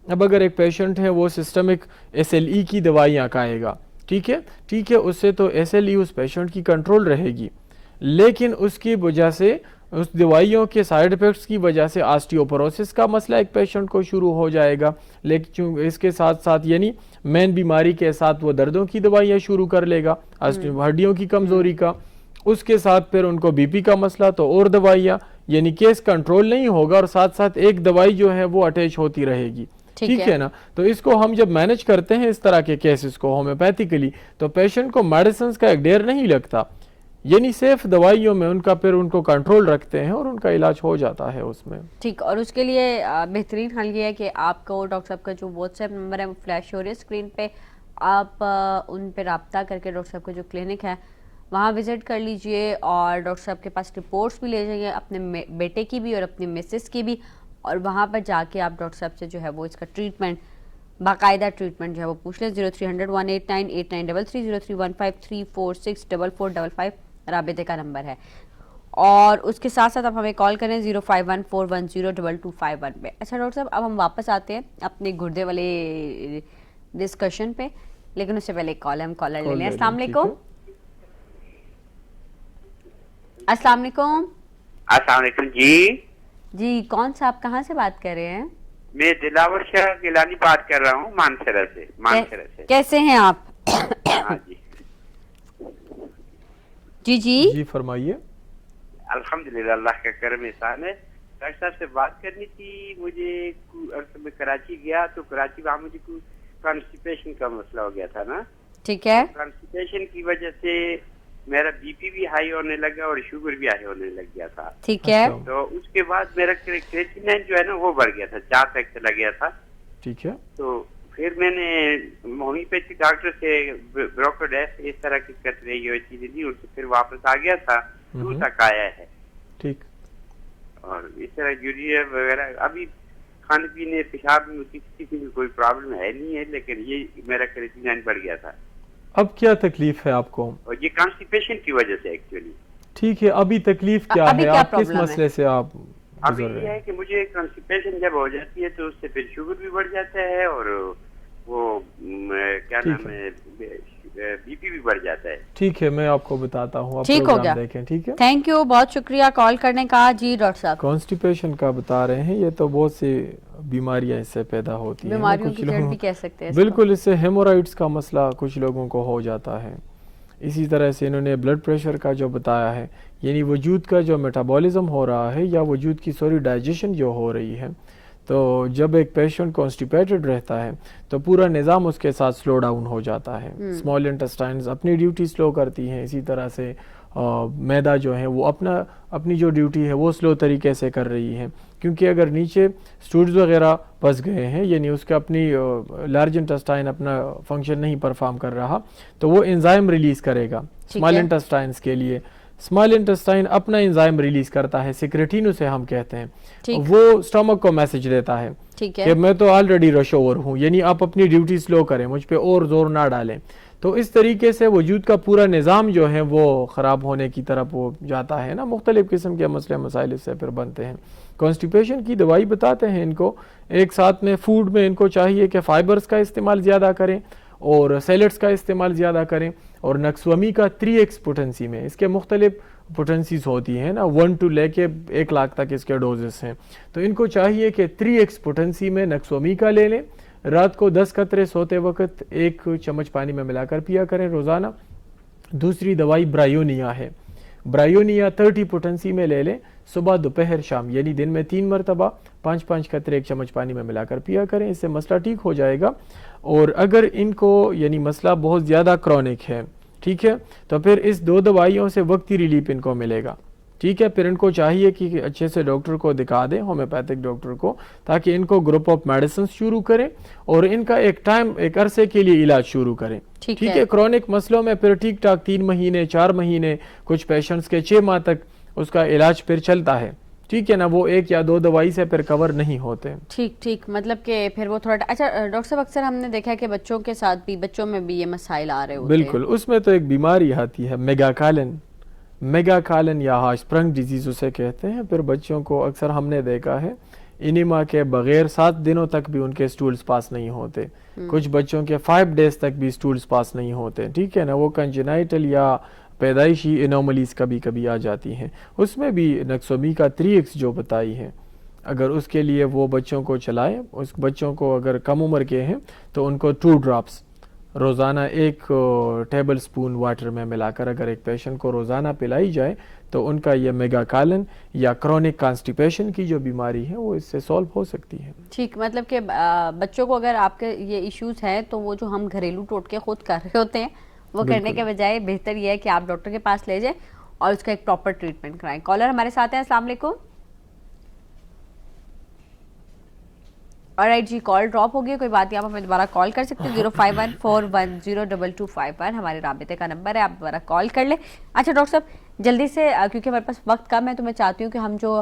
اب اگر ایک پیشنٹ ہے وہ سسٹمک SLE کی دوائیاں کھائے گا, ٹھیک ہے, اس سے تو SLE اس پیشنٹ کی کنٹرول رہے گی, لیکن اس کی وجہ سے, اس دوائیوں کے سائیڈ ایفیکٹس کی وجہ سے آسٹیوپروسس کا مسئلہ ایک پیشنٹ کو شروع ہو جائے گا. لیکن اس کے ساتھ ساتھ یعنی مین بیماری کے ساتھ وہ دردوں کی دوائیاں شروع کر لے گا, ہڈیوں کی کمزوری کا, اس کے ساتھ پھر ان کو BP کا مسئلہ تو اور دوائیاں, یعنی کیس کنٹرول نہیں ہوگا اور ساتھ ساتھ ایک دوائی جو ہے وہ اٹیچ ہوتی رہے گی. ٹھیک ہے نا, تو اس کو ہم جب مینج کرتے ہیں اس طرح کے کیسز کو ہومیوپیتھیکلی, تو پیشنٹ کو میڈیسنز کا ایک ڈیر نہیں لگتا, یعنی صرف دوائیوں میں ان کا پھر ان کو کنٹرول رکھتے ہیں اور ان کا علاج ہو جاتا ہے اس میں. ٹھیک, اور اس کے لیے بہترین حل یہ ہے کہ آپ کو ڈاکٹر صاحب کا جو واٹس ایپ نمبر ہے وہ فلیش ہو رہی ہے اسکرین پہ, آپ ان پہ رابطہ کر کے ڈاکٹر صاحب کا جو کلینک ہے وہاں وزٹ کر لیجئے, اور ڈاکٹر صاحب کے پاس رپورٹس بھی لے جائیے, اپنے بیٹے کی بھی اور اپنی مسز کی بھی, اور وہاں پر جا کے آپ ڈاکٹر صاحب سے جو ہے وہ اس کا ٹریٹمنٹ, باقاعدہ ٹریٹمنٹ جو ہے وہ پوچھ لیں. 0300 189 8933 0315 3464455 رابطے کا نمبر ہے, اور اس کے ساتھ ساتھ آپ ہمیں کال کریں 0514102251 پہ. اچھا ڈاکٹر صاحب, اب ہم واپس آتے ہیں اپنے گردے والے ڈسکشن پہ, لیکن اس سے پہلے ایک کال ہے, ہم کالر لے لیں. السلام علیکم. السلام علیکم. السلام علیکم. جی کون سا, آپ کہاں سے بات کر رہے ہیں؟ میں دلاور شاہ گیلانی بات کر رہا ہوں, مانسرا سے. کیسے ہیں آپ؟ ہاں جی فرمائیے. الحمدللہ, اللہ کا کرم احسان ہے. ڈاکٹر صاحب سے بات کرنی تھی مجھے. میں کراچی گیا تو کراچی وہاں مجھے کانسٹیپیشن کا مسئلہ ہو گیا تھا نا. ٹھیک ہے. کانسٹیپیشن کی وجہ سے میرا BP بھی ہائی ہونے لگا اور شوگر بھی ہائی ہونے لگ گیا تھا. ٹھیک ہے. تو اس کے بعد میرا کریٹینائن جو ہے نا وہ بڑھ گیا تھا, 4 تک چلا گیا تھا. ٹھیک ہے. تو پھر میں نے ہومیوپیتھی ڈاکٹر سے بروکوڈیس اس طرح کی کت رہی ہوئی چیزیں دی, ان سے پھر واپس آ گیا تھا, 2 تک آیا ہے. ٹھیک. اور اس طرح یوریا وغیرہ ابھی کھانے پینے پیشاب میں کسی کی کوئی پرابلم ہے نہیں ہے, لیکن یہ میرا کریٹینائن بڑھ گیا تھا. اب کیا تکلیف ہے آپ کو؟ اور یہ کانسٹیپیشن کی وجہ سے ایکچولی. ٹھیک ہے, ابھی تکلیف کیا ہے, آپ کس مسئلے سے آپ ابھی یہ ہے کہ مجھے کانسٹیپیشن جب ہو جاتی ہے تو اس سے پھر شوگر بھی بڑھ جاتا ہے اور وہ کیا نام ہے بی پی بھی بڑھ جاتا ہے. ٹھیک ہے, میں آپ کو بتاتا ہوں, آپ ٹھیک ہو گیا, دیکھیں. ٹھیک ہے, تھینک یو, بہت شکریہ کال کرنے کا. جی ڈاکٹر صاحب, کانسٹیپیشن کا بتا رہے ہیں, یہ تو بہت سی بیماریاں اس سے پیدا ہوتی ہیں, بیماریوں کی جڑ بھی کہہ سکتے ہیں بالکل. اس سے ہیمورائڈز کا مسئلہ کچھ لوگوں کو ہو جاتا ہے. اسی طرح سے انہوں نے بلڈ پریشر کا جو بتایا ہے, یعنی وجود کا جو میٹابولزم ہو رہا ہے یا وجود کی سوری ڈائجیشن جو ہو رہی ہے, تو جب ایک پیشنٹ کانسٹیپیٹڈ رہتا ہے تو پورا نظام اس کے ساتھ سلو ڈاؤن ہو جاتا ہے. اسمال انٹسٹائنز اپنی ڈیوٹی سلو کرتی ہیں, اسی طرح سے معدہ جو ہے وہ اپنی جو ڈیوٹی ہے وہ سلو طریقے سے کر رہی ہے, کیونکہ اگر نیچے اسٹولز وغیرہ پھنس گئے ہیں, یعنی اس کا اپنی لارج انٹسٹائن اپنا فنکشن نہیں پرفارم کر رہا, تو وہ انزائم ریلیز کرے گا اسمال انٹسٹائنز کے لیے. اسمال انٹسٹائن اپنا انزائم ریلیز کرتا ہے, سیکریٹین اسے ہم کہتے ہیں, وہ اسٹمک کو میسج دیتا ہے کہ میں تو آلریڈی رش اوور ہوں, یعنی آپ اپنی ڈیوٹی سلو کریں, مجھ پہ اور زور نہ ڈالیں. تو اس طریقے سے وجود کا پورا نظام جو ہے وہ خراب ہونے کی طرف وہ جاتا ہے نا. مختلف قسم کے مسئلے مسائل اس سے پھر بنتے ہیں. کانسٹیپیشن کی دوائی بتاتے ہیں ان کو, ایک ساتھ میں فوڈ میں ان کو چاہیے کہ فائبرز کا استعمال زیادہ کریں اور سیلڈز کا استعمال زیادہ کریں, اور نکسومی کا 3x پوٹنسی میں, اس کے مختلف پوٹنسیز ہوتی ہیں نا, 1 to لے کے 1 لاکھ تک اس کے ڈوزز ہیں, تو ان کو چاہیے کہ 3x پوٹنسی میں نکسومی کا لے لیں. رات کو 10 قطرے سوتے وقت 1 چمچ پانی میں ملا کر پیا کریں روزانہ. دوسری دوائی برائیونیا ہے, برائیونیا 30 پوٹنسی میں لے لیں, صبح دوپہر شام, یعنی دن میں 3 مرتبہ 5 قطرے 1 چمچ پانی میں ملا کر پیا کریں, اس سے مسئلہ ٹھیک ہو جائے گا. اور اگر ان کو یعنی مسئلہ بہت زیادہ کرونک ہے, ٹھیک ہے, تو پھر اس 2 دوائیوں سے وقتی ریلیف ان کو ملے گا. ٹھیک ہے, پھر ان کو چاہیے کہ اچھے سے ڈاکٹر کو دکھا دیں, ہومیوپیتھک ڈاکٹر کو, تاکہ ان کو گروپ آف میڈیسنز شروع کریں اور ان کا ایک عرصے کے لیے علاج شروع کریں. ٹھیک ہے, کرونک مسئلوں میں پھر ٹھیک ٹھاک 3 مہینے 4 مہینے, کچھ پیشنٹس کے 6 ماہ تک اس کا علاج پھر چلتا ہے. ٹھیک ہے نا, وہ 1 یا 2 دوائی سے پھر کور نہیں ہوتے. ٹھیک, مطلب کہ پھر وہ تھوڑا اچھا. ڈاکٹر صاحب اکثر ہم نے دیکھا کہ بچوں کے ساتھ بھی, بچوں میں بھی یہ مسائل آ رہے ہوتے ہیں. بالکل, اس میں تو ایک بیماری آتی ہے میگا کالن یا ہاشپرنگ ڈیزیز اسے کہتے ہیں. پھر بچوں کو اکثر ہم نے دیکھا ہے انیما کے بغیر 7 دنوں تک بھی ان کے سٹولز پاس نہیں ہوتے, کچھ بچوں کے 5 ڈیز تک بھی سٹولز پاس نہیں ہوتے. ٹھیک ہے نا, وہ کنجنائٹل یا پیدائشی انوملیز کبھی کبھی آ جاتی ہیں. اس میں بھی نکسومی کا 3x جو بتائی ہے, اگر اس کے لیے وہ بچوں کو چلائیں, اس بچوں کو اگر کم عمر کے ہیں تو ان کو 2 ڈراپس روزانہ 1 ٹیبل سپون واٹر میں ملا کر اگر ایک پیشنٹ کو روزانہ پلائی جائے تو ان کا یہ میگا کالن یا کرونک کانسٹیپیشن کی جو بیماری ہے وہ اس سے سولو ہو سکتی ہے. ٹھیک, مطلب کہ بچوں کو اگر آپ کے یہ ایشوز ہیں تو وہ جو ہم گھریلو ٹوٹکے خود کر رہے ہوتے ہیں وہ کرنے کے بجائے بہتر یہ ہے کہ آپ ڈاکٹر کے پاس لے جائیں اور اس کا ایک پراپر ٹریٹمنٹ کرائیں. کالر ہمارے ساتھ ہیں, السلام علیکم. آلرائٹ جی, کال ڈراپ ہو گئی, کوئی بات نہیں, آپ ہمیں دوبارہ کال کر سکتے ہیں. 05141022255 ہمارے رابطے کا نمبر ہے, آپ دوبارہ کال کر لیں. اچھا ڈاکٹر صاحب جلدی سے, کیونکہ ہمارے پاس وقت کم ہے, تو میں چاہتی ہوں کہ ہم جو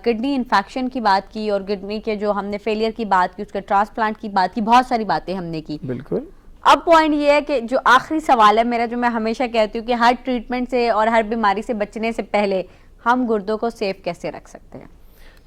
کڈنی انفیکشن کی بات کی اور کڈنی کے جو ہم نے فیلئر کی بات کی, اس کے ٹرانسپلانٹ کی بات کی, بہت ساری باتیں ہم نے کی. بالکل. اب پوائنٹ یہ ہے کہ جو آخری سوال ہے میرا, جو میں ہمیشہ کہتی ہوں کہ ہر ٹریٹمنٹ سے اور ہر بیماری سے بچنے سے پہلے ہم گردوں کو سیف کیسے رکھ سکتے ہیں؟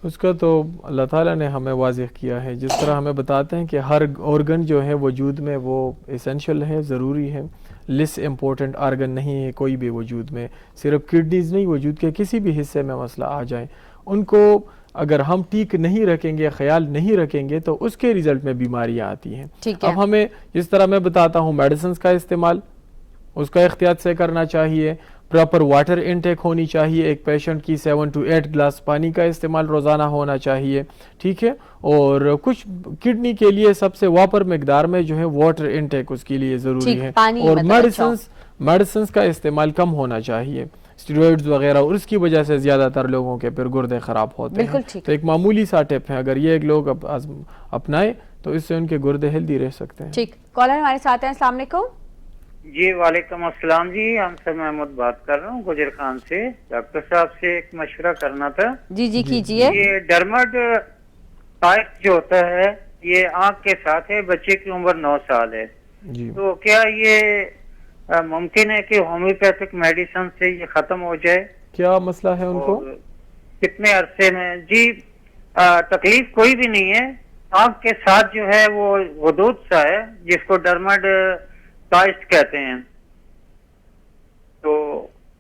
اس کا تو اللہ تعالیٰ نے ہمیں واضح کیا ہے, جس طرح ہمیں بتاتے ہیں کہ ہر آرگن جو ہے وجود میں وہ ایسینشل ہے, ضروری ہے, لیس امپورٹنٹ آرگن نہیں ہے کوئی بھی وجود میں. صرف کڈنیز نہیں, وجود کے کسی بھی حصے میں مسئلہ آ جائے, ان کو اگر ہم ٹھیک نہیں رکھیں گے, خیال نہیں رکھیں گے, تو اس کے ریزلٹ میں بیماریاں آتی ہیں. اب ہمیں جس طرح میں بتاتا ہوں میڈیسنز کا استعمال اس کا احتیاط سے کرنا چاہیے, پراپر واٹر انٹیک ہونی چاہیے, ایک پیشنٹ کی 7 to 8 گلاس پانی کا استعمال روزانہ ہونا چاہیے. ٹھیک ہے, اور کچھ کڈنی کے لیے سب سے واپر مقدار میں جو ہے واٹر انٹیک اس کے لیے ضروری ہے, اور میڈیسنز کا استعمال کم ہونا چاہیے, اسٹیرائڈز وغیرہ, اور اس کی وجہ سے زیادہ تر لوگوں کے پھر گردے خراب ہوتے ہیں. تو ایک معمولی سا ٹپ ہے, اگر یہ ایک لوگ اپنائے تو اس سے ان کے گردے ہیلدی رہ سکتے ہیں. ٹھیک, کالر ہمارے ساتھ ہیں, السلام علیکم. جی وعلیکم السلام جی، ہم سے محمود بات کر رہا ہوں گجر خان سے. ڈاکٹر صاحب سے ایک مشورہ کرنا تھا. جی کیجیے. یہ ڈرماٹائٹس جو ہوتا ہے یہ آنکھ کے ساتھ ہے، بچے کی عمر 9 سال ہے. جی تو کیا یہ ممکن ہے کہ ہومیوپیتھک میڈیسن سے یہ ختم ہو جائے؟ کیا مسئلہ ہے ان کو؟ اور کتنے عرصے میں؟ جی تکلیف کوئی بھی نہیں ہے، آنکھ کے ساتھ جو ہے وہ غدود سا ہے جس کو ڈرماٹائٹس کہتے ہیں. تو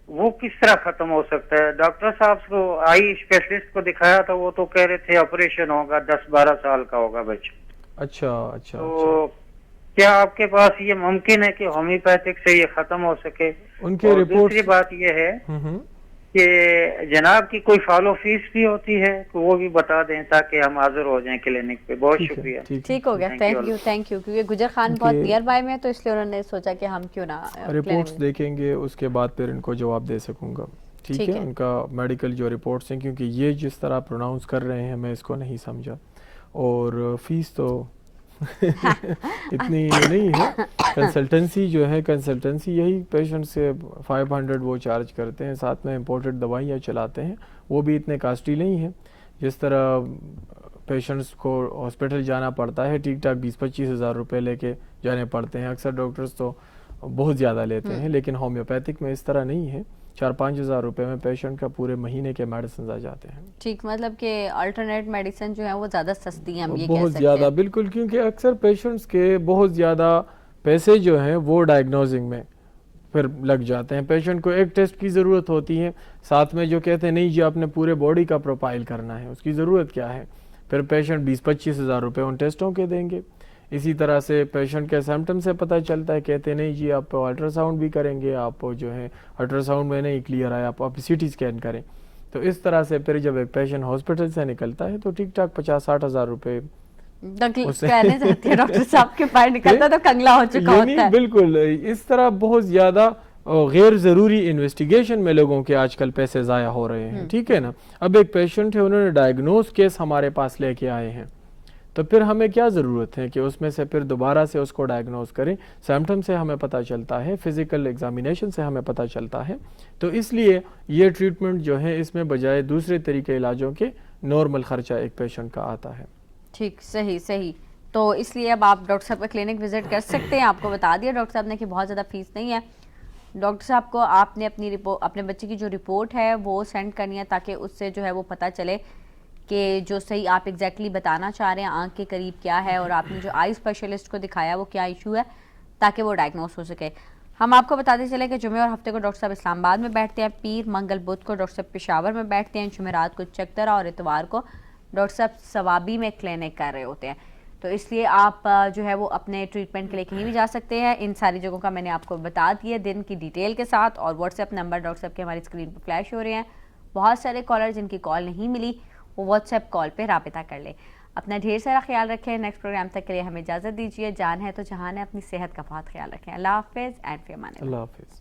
وہ کس طرح ختم ہو سکتا ہے؟ ڈاکٹر صاحب کو آئی اسپیشلسٹ کو دکھایا تھا، وہ تو کہہ رہے تھے آپریشن ہوگا، 10-12 سال کا ہوگا بچہ. اچھا. تو کیا آپ کے پاس یہ ممکن ہے کہ ہومیوپیتھک سے یہ ختم ہو سکے؟ ان کے اور رپورٹ دوسری بات یہ ہے کہ جناب کی کوئی فالو فیس بھی ہوتی ہے تو وہ بھی بتا دیں تاکہ ہم حاضر ہو جائیں کلینک پہ. بہت شکریہ. ٹھیک ہو گیا. Thank you. کیونکہ گجر خان بہت نیئر بائی میں ہے تو اس لیے انہوں نے سوچا کہ ہم کیوں نہ رپورٹس دیکھیں گے، اس کے بعد پھر ان کو جواب دے سکوں گا. ٹھیک ہے، ان کا میڈیکل جو رپورٹس ہیں، کیونکہ یہ جس طرح پروناؤنس کر رہے ہیں میں اس کو نہیں سمجھا. اور فیس تو اتنی نہیں ہے. کنسلٹنسی جو ہے، کنسلٹنسی یہی پیشنٹ سے 500 وہ چارج کرتے ہیں، ساتھ میں امپورٹڈ دوائیاں چلاتے ہیں، وہ بھی اتنے کاسٹلی نہیں ہیں. جس طرح پیشنٹس کو ہاسپٹل جانا پڑتا ہے ٹھیک ٹھاک 20-25 ہزار روپے لے کے جانے پڑتے ہیں. اکثر ڈاکٹرز تو بہت زیادہ لیتے ہیں، لیکن ہومیوپیتھک میں اس طرح نہیں ہے. 4-5 ہزار روپے میں پیشنٹ کا پورے مہینے کے میڈیسنز آ جاتے ہیں. ٹھیک، مطلب کہ الٹرنیٹ میڈیسن جو ہے وہ زیادہ سستی ہیں، ہم یہ کہہ بہت سکتے زیادہ. ہیں. بالکل، کیونکہ اکثر پیشنٹس کے بہت زیادہ پیسے جو ہیں وہ ڈائگنوزنگ میں پھر لگ جاتے ہیں. پیشنٹ کو ایک ٹیسٹ کی ضرورت ہوتی ہے، ساتھ میں جو کہتے ہیں نہیں جی آپ نے پورے باڈی کا پروفائل کرنا ہے، اس کی ضرورت کیا ہے؟ پھر پیشنٹ 20-25 ہزار روپے ان ٹیسٹوں کے دیں گے. اسی طرح سے پیشنٹ کے سمٹم سے پتہ چلتا ہے، کہتے ہیں نہیں جی آپ الٹرا ساؤنڈ بھی کریں گے، آپ جو ہے الٹرا ساؤنڈ میں نہیں کلیئر آیا، آپ سی ٹی اسکین کریں. تو اس طرح سے پھر جب ایک پیشنٹ ہاسپٹل سے نکلتا ہے تو ٹھیک ٹھاک 50-60 ہزار روپے کہنے چاہتی ہے ڈاکٹر صاحب کے باہر نکلتا تو کنگلا ہو چکا ہوتا ہے. بالکل اس طرح بہت زیادہ غیر ضروری انویسٹیگیشن میں لوگوں کے آج کل پیسے ضائع ہو رہے ہیں. ٹھیک ہے نا. اب ایک پیشنٹ ہے، انہوں نے ڈائگنوز کیس ہمارے پاس لے کے آئے ہیں، تو پھر ہمیں کیا ضرورت ہے کہ اس میں سے پھر دوبارہ سے اس کو ڈائگنوز کریں؟ سمپٹم سے ہمیں پتہ چلتا ہے، فزیکل ایگزامینیشن سے ہمیں پتہ چلتا ہے. تو اس لیے یہ ٹریٹمنٹ جو ہے اس میں بجائے دوسرے طریقے علاجوں کے نارمل خرچہ ایک پیشنٹ کا آتا ہے. ٹھیک، صحیح. تو اس لیے اب آپ ڈاکٹر صاحب کا کلینک وزٹ کر سکتے ہیں. آپ کو بتا دیا ڈاکٹر صاحب نے کہ بہت زیادہ فیس نہیں ہے. ڈاکٹر صاحب کو آپ نے اپنے بچے کی جو رپورٹ ہے وہ سینڈ کرنی ہے تاکہ اس سے جو ہے وہ پتہ چلے کہ جو صحیح آپ ایگزیکٹلی بتانا چاہ رہے ہیں آنکھ کے قریب کیا ہے، اور آپ نے جو آئی اسپیشلسٹ کو دکھایا وہ کیا ایشو ہے، تاکہ وہ ڈائگنوز ہو سکے. ہم آپ کو بتاتے چلے کہ جمعے اور ہفتے کو ڈاکٹر صاحب اسلام آباد میں بیٹھتے ہیں، پیر منگل بدھ کو ڈاکٹر صاحب پشاور میں بیٹھتے ہیں، جمعرات کو چکترا اور اتوار کو ڈاکٹر صاحب ثوابی میں کلینک کر رہے ہوتے ہیں. تو اس لیے آپ جو ہے وہ اپنے ٹریٹمنٹ کے لیے کہیں بھی جا سکتے ہیں. ان ساری جگہوں کا میں نے آپ کو بتا دیا دن کی ڈیٹیل کے ساتھ، اور واٹس ایپ نمبر ڈاکٹر صاحب کے ہماری اسکرین پہ فلیش ہو رہے ہیں. بہت سارے کالر جن کی کال نہیں ملی وہ واٹس ایپ کال پہ رابطہ کر لیں. اپنا ڈھیر سارا خیال رکھیں. نیکسٹ پروگرام تک کے لیے ہمیں اجازت دیجیے. جان ہے تو جہان ہے، اپنی صحت کا بہت خیال رکھیں. اللہ حافظ اینڈ فی امان اللہ. اللہ حافظ.